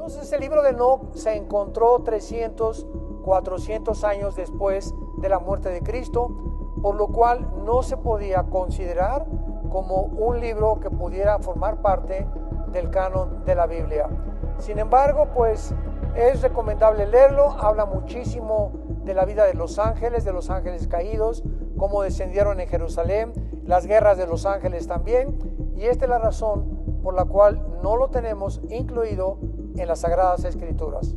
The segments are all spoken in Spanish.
Entonces el libro de Enoc se encontró 300, 400 años después de la muerte de Cristo, por lo cual no se podía considerar como un libro que pudiera formar parte del canon de la Biblia. Sin embargo, pues es recomendable leerlo. Habla muchísimo de la vida de los ángeles caídos, cómo descendieron en Jerusalén, las guerras de los ángeles también, y esta es la razón por la cual no lo tenemos incluido en las Sagradas Escrituras.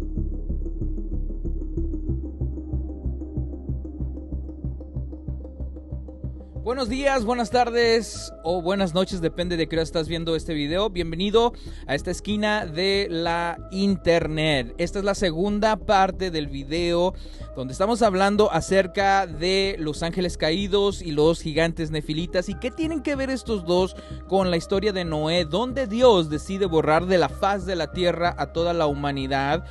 Buenos días, buenas tardes o buenas noches, depende de qué hora estás viendo este video. Bienvenido a esta esquina de la internet. Esta es la segunda parte del video donde estamos hablando acerca de los ángeles caídos y los gigantes nefilitas. ¿Y qué tienen que ver estos dos con la historia de Noé, donde Dios decide borrar de la faz de la tierra a toda la humanidad,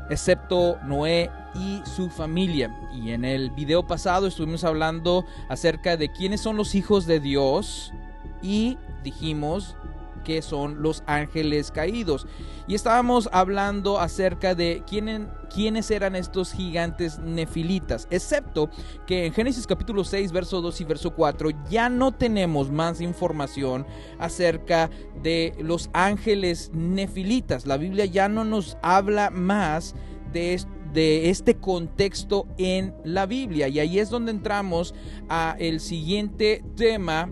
excepto Noé y su familia? Y en el video pasado estuvimos hablando acerca de quiénes son los hijos de Dios y dijimos que son los ángeles caídos. Y estábamos hablando acerca de quiénes eran estos gigantes nefilitas, excepto que en Génesis capítulo 6, verso 2 y verso 4 ya no tenemos más información acerca de los ángeles nefilitas. La Biblia ya no nos habla más de este contexto en la Biblia, y ahí es donde entramos a el siguiente tema,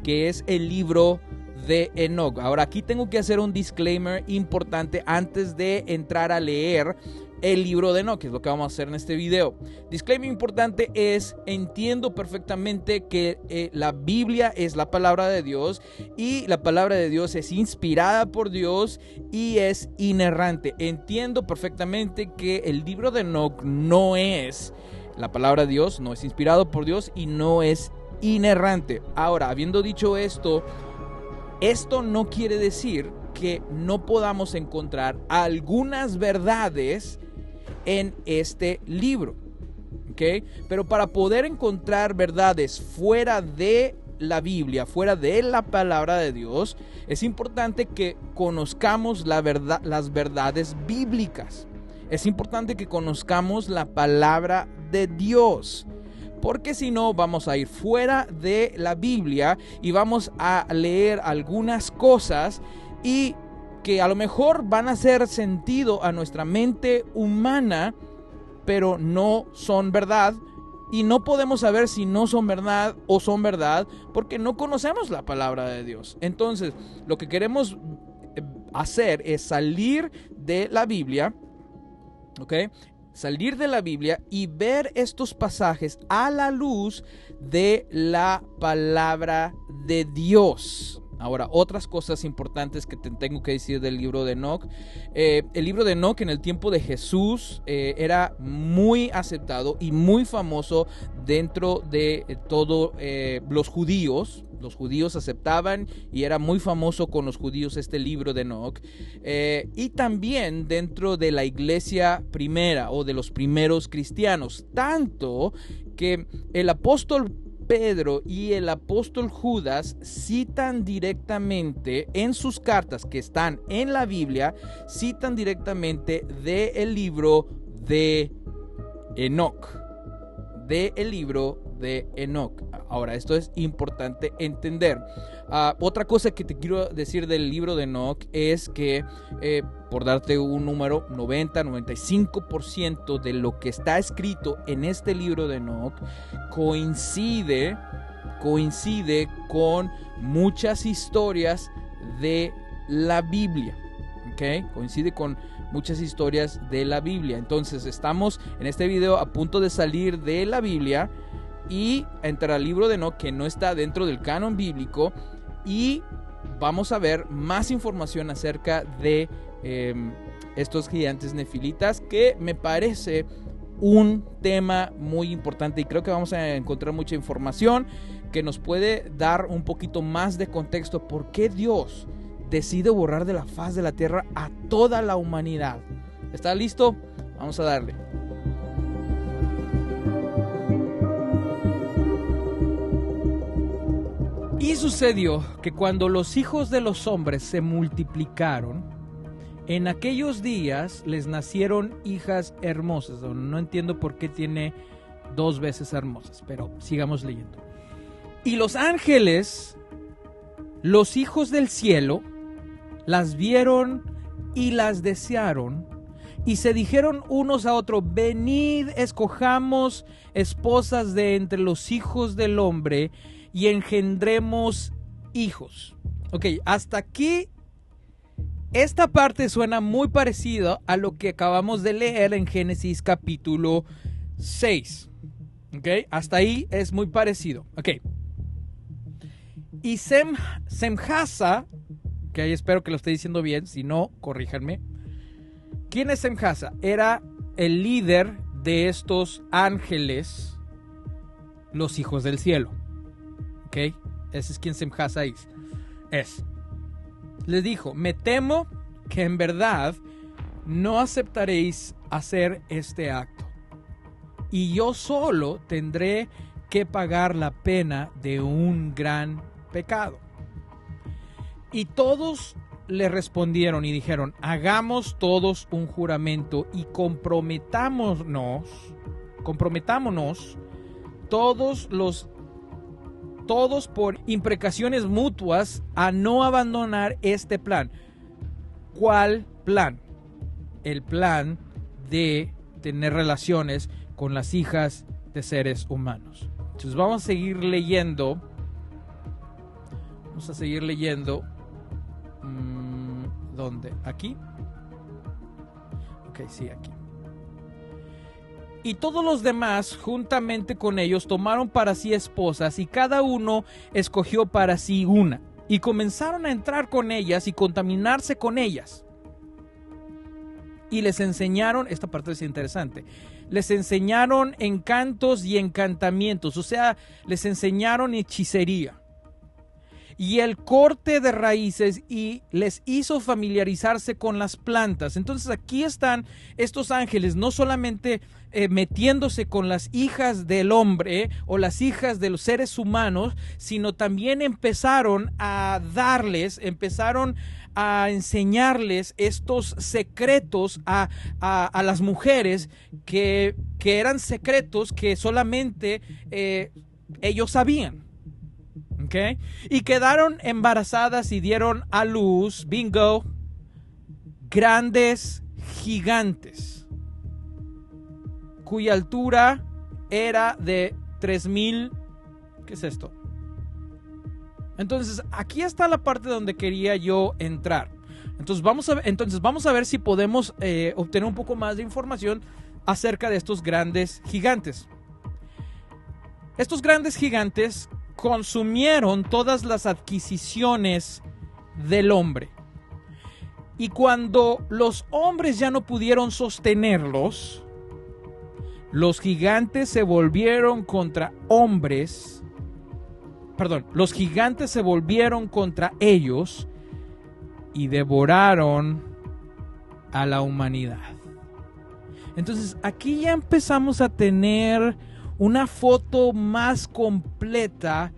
que es el libro de Enoc. Ahora aquí tengo que hacer un disclaimer importante antes de entrar a leer el libro de Enoc, que es lo que vamos a hacer en este video. Disclaimer importante es: entiendo perfectamente que la Biblia es la palabra de Dios, y la palabra de Dios es inspirada por Dios y es inerrante. Entiendo perfectamente que el libro de Enoc no es la palabra de Dios, no es inspirado por Dios y no es inerrante. Ahora, habiendo dicho esto no quiere decir que no podamos encontrar algunas verdades en este libro, ¿ok? Pero para poder encontrar verdades fuera de la Biblia, fuera de la palabra de Dios, es importante que conozcamos las verdades bíblicas. Es importante que conozcamos la palabra de Dios, porque si no vamos a ir fuera de la Biblia y vamos a leer algunas cosas y que a lo mejor van a hacer sentido a nuestra mente humana, pero no son verdad, y no podemos saber si no son verdad o son verdad porque no conocemos la palabra de Dios. Entonces, lo que queremos hacer es salir de la Biblia, ¿ok? Salir de la Biblia y ver estos pasajes a la luz de la palabra de Dios. Ahora, otras cosas importantes que te tengo que decir del libro de Enoc. El libro de Enoc en el tiempo de Jesús era muy aceptado y muy famoso dentro de todos los judíos. Los judíos aceptaban y era muy famoso con los judíos este libro de Enoc. Y también dentro de la iglesia primera o de los primeros cristianos. Tanto que el apóstol Pedro y el apóstol Judas citan directamente en sus cartas que están en la Biblia, citan directamente del libro de Enoc. Del libro de Enoc. Ahora, esto es importante entender. Otra cosa que te quiero decir del libro de Enoc es que, por darte un número, 90-95% de lo que está escrito en este libro de Enoc coincide con muchas historias de la Biblia. ¿Ok? Coincide con muchas historias de la Biblia. Entonces estamos en este video a punto de salir de la Biblia y entrar al libro de Enoc, que no está dentro del canon bíblico, y vamos a ver más información acerca de estos gigantes nefilitas, que me parece un tema muy importante, y creo que vamos a encontrar mucha información que nos puede dar un poquito más de contexto por qué Dios decide borrar de la faz de la tierra a toda la humanidad. ¿Está listo? Vamos a darle. Y sucedió que cuando los hijos de los hombres se multiplicaron En aquellos días les nacieron hijas hermosas. No entiendo por qué tiene 2 veces hermosas, pero sigamos leyendo. Y los ángeles, los hijos del cielo, las vieron y las desearon, y se dijeron unos a otros: venid, escojamos esposas de entre los hijos del hombre y engendremos hijos. Ok, hasta aquí esta parte suena muy parecida a lo que acabamos de leer en Génesis capítulo 6. Ok, hasta ahí es muy parecido. Ok. Y Semjasa, que ahí espero que lo esté diciendo bien, si no, corríjanme. ¿Quién es Semjasa? Era el líder de estos ángeles, los hijos del cielo. ¿Ok? Ese es quien Semjasa es. Les dijo: me temo que en verdad no aceptaréis hacer este acto, y yo solo tendré que pagar la pena de un gran pecado. Y todos le respondieron y dijeron: hagamos todos un juramento y comprometámonos todos por imprecaciones mutuas a no abandonar este plan. ¿Cuál plan? El plan de tener relaciones con las hijas de seres humanos. Entonces vamos a seguir leyendo. ¿Dónde? ¿Aquí? Ok, sí, aquí. Y todos los demás, juntamente con ellos, tomaron para sí esposas, y cada uno escogió para sí una, y comenzaron a entrar con ellas y contaminarse con ellas. Y les enseñaron, esta parte es interesante, les enseñaron encantos y encantamientos, o sea, les enseñaron hechicería y el corte de raíces, y les hizo familiarizarse con las plantas. Entonces aquí están estos ángeles no solamente metiéndose con las hijas del hombre o las hijas de los seres humanos, sino también empezaron a enseñarles estos secretos a las mujeres que eran secretos que solamente ellos sabían. Okay. Y quedaron embarazadas y dieron a luz, bingo, grandes gigantes, cuya altura era de 3,000. ¿Qué es esto? Entonces, aquí está la parte donde quería yo entrar. Entonces, vamos a ver si podemos obtener un poco más de información acerca de estos grandes gigantes. Estos grandes gigantes consumieron todas las adquisiciones del hombre. Y cuando los hombres ya no pudieron sostenerlos, los gigantes se volvieron contra ellos y devoraron a la humanidad. Entonces aquí ya empezamos a tener una foto más completa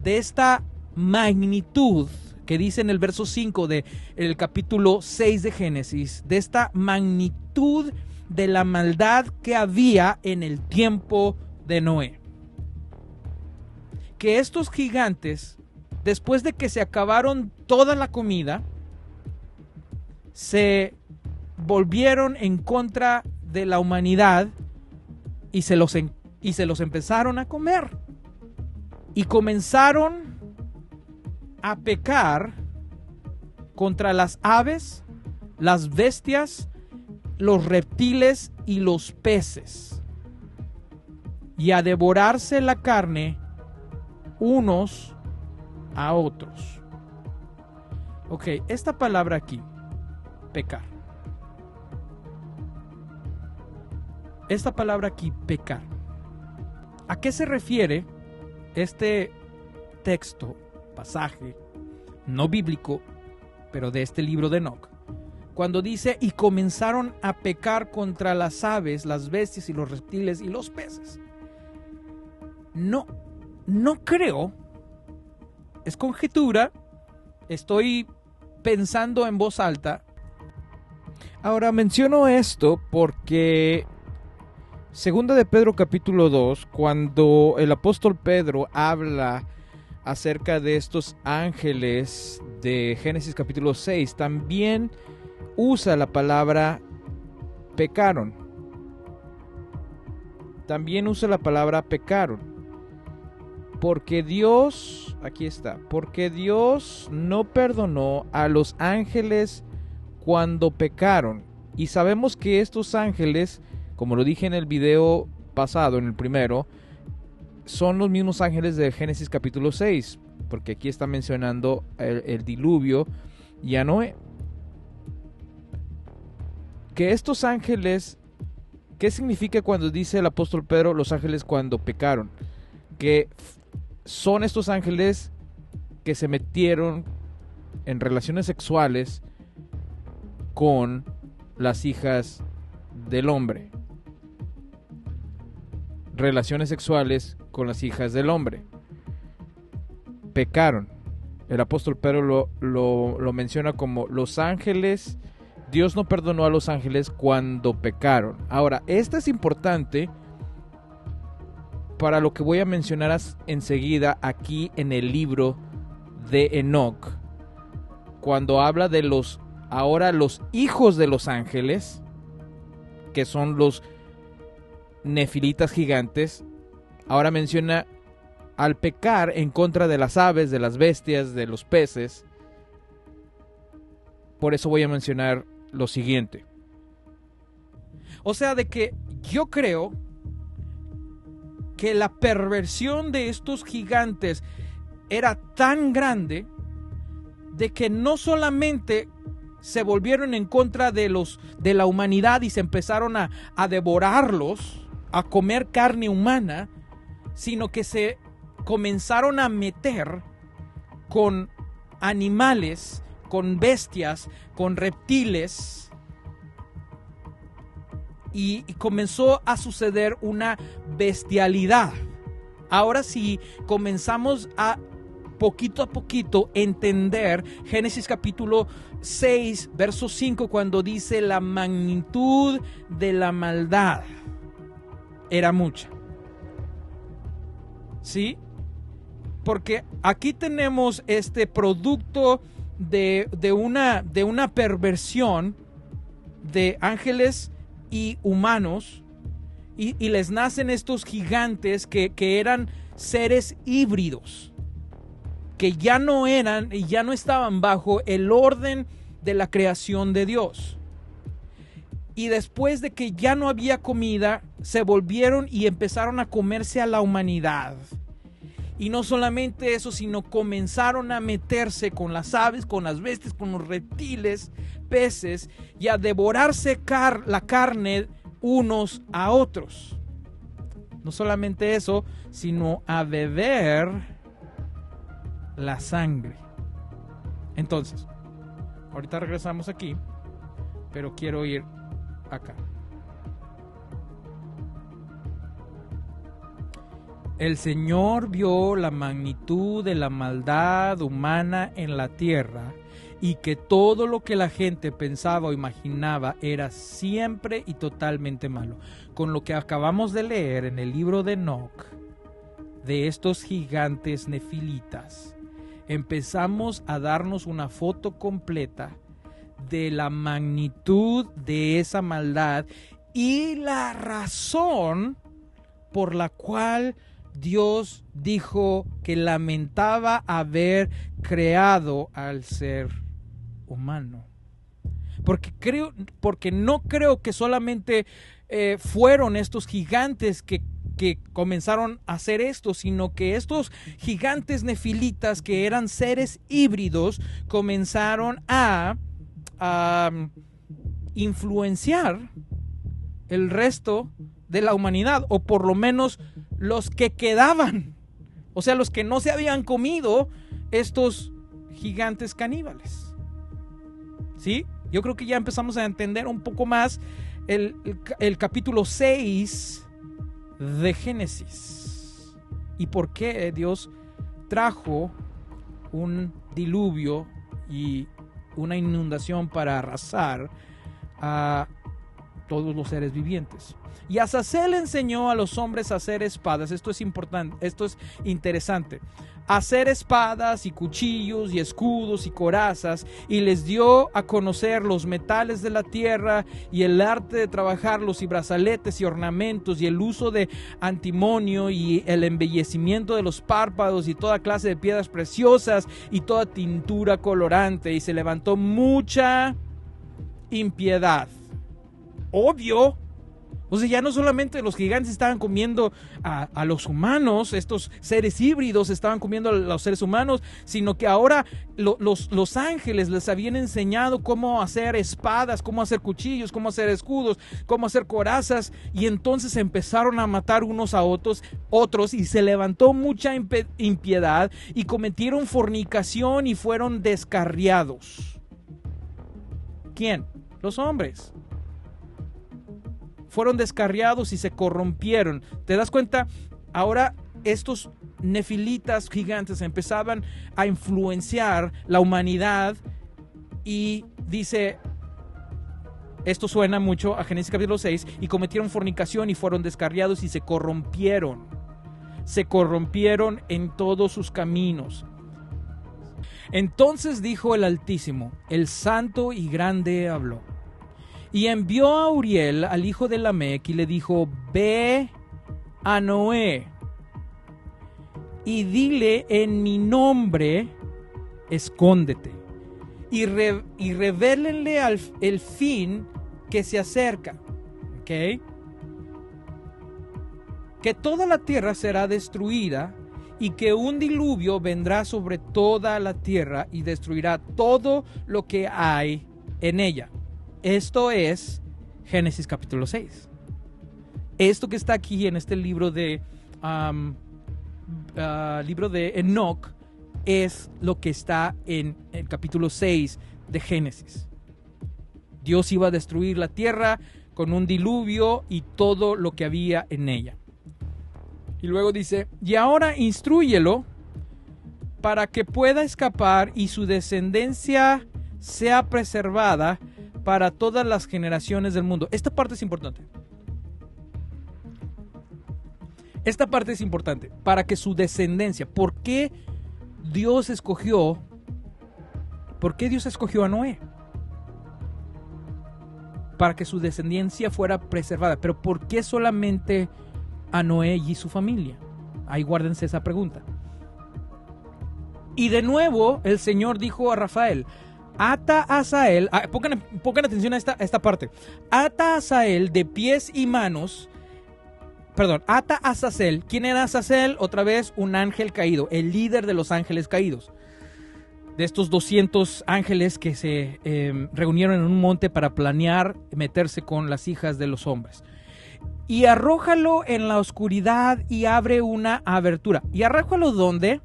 de esta magnitud que dice en el verso 5 del capítulo 6 de Génesis, de esta magnitud de la maldad que había en el tiempo de Noé. Que estos gigantes, después de que se acabaron toda la comida, se volvieron en contra de la humanidad y se los empezaron a comer. Y comenzaron a pecar contra las aves, las bestias, los reptiles y los peces, y a devorarse la carne unos a otros. Ok, esta palabra aquí, pecar. Esta palabra aquí, pecar. ¿A qué se refiere este texto, pasaje, no bíblico, pero de este libro de Enoc? Cuando dice, y comenzaron a pecar contra las aves, las bestias y los reptiles y los peces. No creo, es conjetura, estoy pensando en voz alta, Ahora menciono esto porque Segunda de Pedro capítulo 2, cuando el apóstol Pedro habla acerca de estos ángeles de Génesis capítulo 6, también usa la palabra pecaron. También usa la palabra pecaron. Porque Dios, aquí está, porque Dios no perdonó a los ángeles cuando pecaron. Y sabemos que estos ángeles, como lo dije en el video pasado, en el primero, son los mismos ángeles de Génesis capítulo 6, porque aquí está mencionando el diluvio y a Noé. Que estos ángeles, ¿qué significa cuando dice el apóstol Pedro los ángeles cuando pecaron? Que son estos ángeles que se metieron en relaciones sexuales con las hijas del hombre. Relaciones sexuales con las hijas del hombre. Pecaron. El apóstol Pedro lo menciona como los ángeles. Dios no perdonó a los ángeles cuando pecaron. Ahora, esto es importante para lo que voy a mencionar enseguida aquí en el libro de Enoc. Cuando habla de los hijos de los ángeles, que son los nefilitas gigantes, ahora menciona al pecar en contra de las aves, de las bestias, de los peces. Por eso voy a mencionar lo siguiente. O sea, de que yo creo que la perversión de estos gigantes era tan grande de que no solamente se volvieron en contra de la humanidad y se empezaron a devorarlos, a comer carne humana, sino que se comenzaron a meter con animales, con bestias, con reptiles, y comenzó a suceder una bestialidad. Ahora sí comenzamos a poquito entender Génesis capítulo 6, verso 5, cuando dice la magnitud de la maldad era mucha. ¿Sí? Porque aquí tenemos este producto de una perversión de ángeles y humanos, y les nacen estos gigantes que eran seres híbridos, que ya no eran y ya no estaban bajo el orden de la creación de Dios. Y después de que ya no había comida, se volvieron y empezaron a comerse a la humanidad. Y no solamente eso, sino comenzaron a meterse con las aves, con las bestias, con los reptiles, peces, y a devorarse la carne unos a otros. No solamente eso, sino a beber la sangre. Entonces, ahorita regresamos aquí, pero quiero ir acá. El Señor vio la magnitud de la maldad humana en la tierra, y que todo lo que la gente pensaba o imaginaba era siempre y totalmente malo. Con lo que acabamos de leer en el libro de Enoc, de estos gigantes nefilitas, empezamos a darnos una foto completa de la magnitud de esa maldad y la razón por la cual Dios dijo que lamentaba haber creado al ser humano. Porque no creo que solamente fueron estos gigantes que comenzaron a hacer esto, sino que estos gigantes nefilitas, que eran seres híbridos, comenzaron a influenciar el resto de la humanidad, o por lo menos los que quedaban, o sea, los que no se habían comido estos gigantes caníbales. ¿Sí? Yo creo que ya empezamos a entender un poco más el capítulo 6 de Génesis y por qué Dios trajo un diluvio y una inundación para arrasar a todos los seres vivientes. Y Azazel enseñó a los hombres a hacer espadas. Esto es importante, esto es interesante. Hacer espadas y cuchillos y escudos y corazas, y les dio a conocer los metales de la tierra y el arte de trabajarlos y brazaletes y ornamentos y el uso de antimonio y el embellecimiento de los párpados y toda clase de piedras preciosas y toda tintura colorante, y se levantó mucha impiedad. Obvio. O sea, ya no solamente los gigantes estaban comiendo a los humanos, estos seres híbridos estaban comiendo a los seres humanos, sino que ahora los ángeles les habían enseñado cómo hacer espadas, cómo hacer cuchillos, cómo hacer escudos, cómo hacer corazas, y entonces empezaron a matar unos a otros, y se levantó mucha impiedad, y cometieron fornicación y fueron descarriados. ¿Quién? Los hombres. Fueron descarriados y se corrompieron. ¿Te das cuenta? Ahora estos nefilitas gigantes empezaban a influenciar la humanidad, y dice, esto suena mucho a Génesis capítulo 6, y cometieron fornicación y fueron descarriados y se corrompieron. Se corrompieron en todos sus caminos. Entonces dijo el Altísimo, el Santo y Grande habló. Y envió a Uriel, al hijo de Lamec, y le dijo, ve a Noé y dile en mi nombre, escóndete, y revélenle el fin que se acerca. ¿Ok? Que toda la tierra será destruida y que un diluvio vendrá sobre toda la tierra y destruirá todo lo que hay en ella. Esto es Génesis capítulo 6. Esto que está aquí en este libro de Enoch es lo que está en el capítulo 6 de Génesis. Dios iba a destruir la tierra con un diluvio y todo lo que había en ella. Y luego dice, y ahora instrúyelo para que pueda escapar y su descendencia sea preservada para todas las generaciones del mundo. Esta parte es importante. Esta parte es importante. Para que su descendencia. ¿Por qué Dios escogió a Noé? Para que su descendencia fuera preservada. Pero ¿por qué solamente a Noé y su familia? Ahí guárdense esa pregunta. Y de nuevo el Señor dijo a Rafael, ata a Azazel, pongan atención a esta parte. Ata a Azazel de pies y manos. Ata a Azazel. ¿Quién era Azazel? Otra vez un ángel caído, el líder de los ángeles caídos. De estos 200 ángeles que se reunieron en un monte para planear meterse con las hijas de los hombres. Y arrójalo en la oscuridad y abre una abertura. ¿Y arrójalo dónde?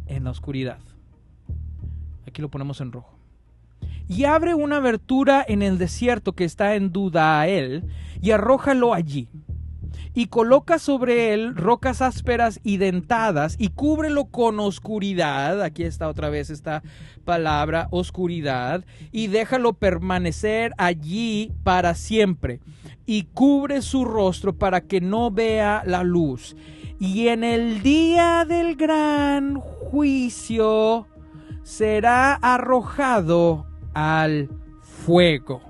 En la oscuridad. Aquí lo ponemos en rojo. Y abre una abertura en el desierto que está en Dudael y arrójalo allí. Y coloca sobre él rocas ásperas y dentadas y cúbrelo con oscuridad. Aquí está otra vez esta palabra, oscuridad. Y déjalo permanecer allí para siempre. Y cubre su rostro para que no vea la luz. Y en el día del gran juicio será arrojado al fuego.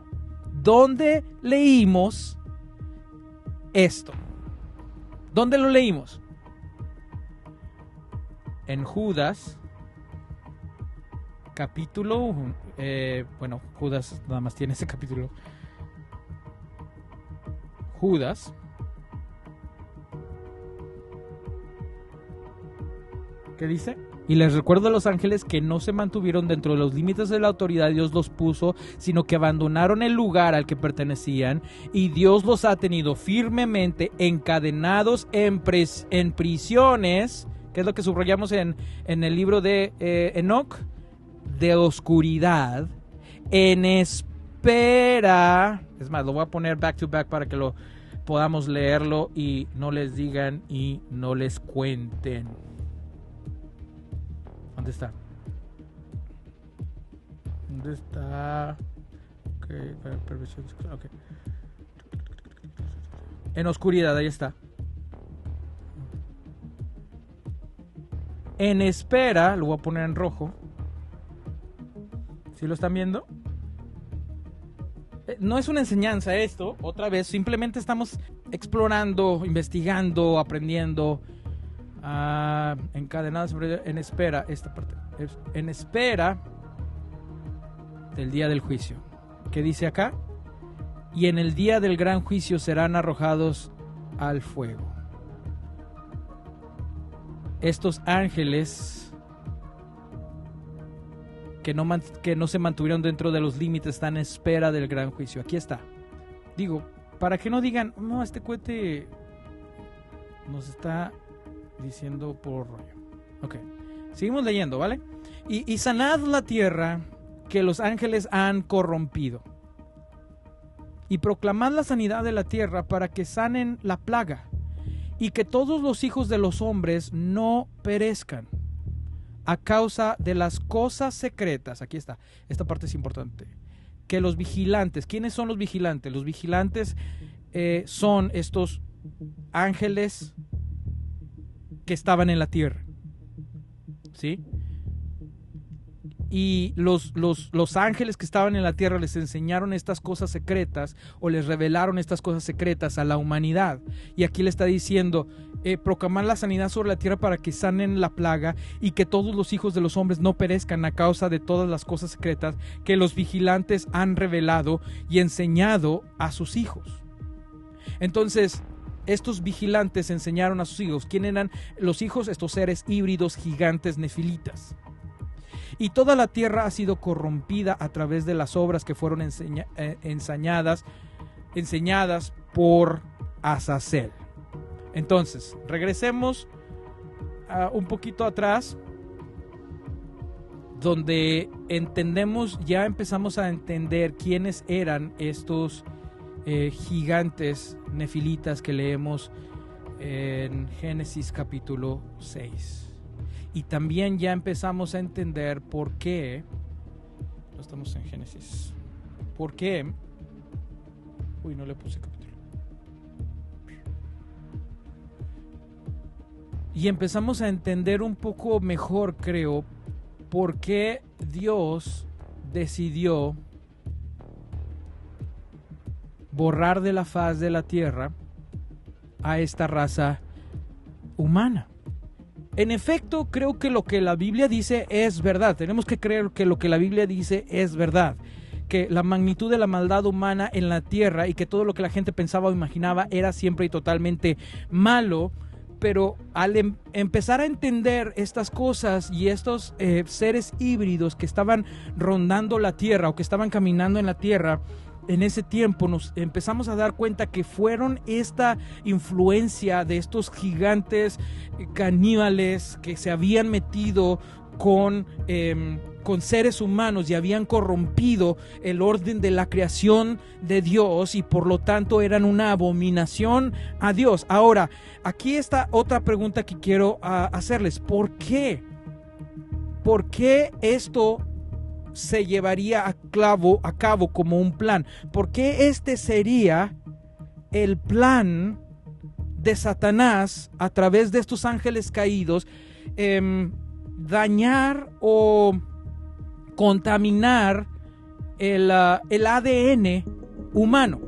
¿Dónde leímos esto? ¿Dónde lo leímos? En Judas, capítulo... Judas nada más tiene ese capítulo. Judas. ¿Qué dice? Y les recuerdo a los ángeles que no se mantuvieron dentro de los límites de la autoridad Dios los puso, sino que abandonaron el lugar al que pertenecían, y Dios los ha tenido firmemente encadenados en prisiones, que es lo que subrayamos en el libro de Enoch, de oscuridad, en espera. Es más, lo voy a poner back to back para que lo podamos leerlo y no les digan y no les cuenten. ¿Dónde está? ¿Dónde está? Ok. perversión sexual, ok. En oscuridad, ahí está. En espera, lo voy a poner en rojo. ¿Sí lo están viendo? No es una enseñanza esto, otra vez, simplemente estamos explorando, investigando, aprendiendo. Encadenadas en espera, esta parte. En espera del día del juicio. ¿Qué dice acá? Y en el día del gran juicio serán arrojados al fuego. Estos ángeles que no se mantuvieron dentro de los límites están en espera del gran juicio. Aquí está. Digo, para que no digan, no, este cohete nos está diciendo por rollo. Ok, seguimos leyendo, ¿vale? Y sanad la tierra que los ángeles han corrompido. Y proclamad la sanidad de la tierra para que sanen la plaga. Y que todos los hijos de los hombres no perezcan a causa de las cosas secretas. Aquí está, esta parte es importante. Que los vigilantes, ¿quiénes son los vigilantes? Los vigilantes son estos ángeles que estaban en la tierra, ¿sí? Y los ángeles que estaban en la tierra les enseñaron estas cosas secretas o les revelaron estas cosas secretas a la humanidad. Y aquí le está diciendo, proclamar la sanidad sobre la tierra para que sanen la plaga y que todos los hijos de los hombres no perezcan a causa de todas las cosas secretas que los vigilantes han revelado y enseñado a sus hijos. Entonces, estos vigilantes enseñaron a sus hijos. ¿Quién eran los hijos? Estos seres híbridos gigantes nefilitas. Y toda la tierra ha sido corrompida a través de las obras que fueron enseñadas por Azazel. Entonces, regresemos un poquito atrás, donde ya empezamos a entender quiénes eran estos gigantes nefilitas que leemos en Génesis capítulo 6. Y también ya empezamos a entender por qué, no estamos en Génesis, por qué, no le puse capítulo. Y empezamos a entender un poco mejor, creo, por qué Dios decidió borrar de la faz de la tierra a esta raza humana. En efecto, creo que lo que la Biblia dice es verdad. Tenemos que creer que lo que la Biblia dice es verdad. Que la magnitud de la maldad humana en la tierra y que todo lo que la gente pensaba o imaginaba era siempre y totalmente malo. Pero al empezar a entender estas cosas y estos seres híbridos que estaban rondando la tierra o que estaban caminando en la tierra, en ese tiempo nos empezamos a dar cuenta que fueron esta influencia de estos gigantes caníbales que se habían metido con seres humanos y habían corrompido el orden de la creación de Dios y por lo tanto eran una abominación a Dios. Ahora, aquí está otra pregunta que quiero hacerles. ¿Por qué? ¿Por qué esto se llevaría a cabo como un plan? ¿Por qué este sería el plan de Satanás a través de estos ángeles caídos? Dañar o contaminar el ADN humano.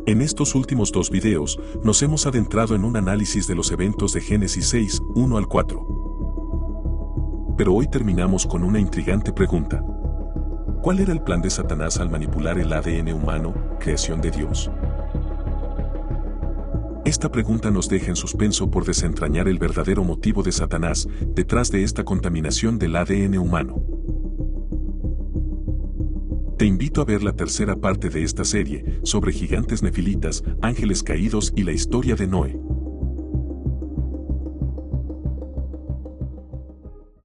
En estos últimos dos videos nos hemos adentrado en un análisis de los eventos de Génesis 6, 1 al 4. Pero hoy terminamos con una intrigante pregunta. ¿Cuál era el plan de Satanás al manipular el ADN humano, creación de Dios? Esta pregunta nos deja en suspenso por desentrañar el verdadero motivo de Satanás detrás de esta contaminación del ADN humano. Te invito a ver la tercera parte de esta serie sobre gigantes nefilitas, ángeles caídos y la historia de Noé.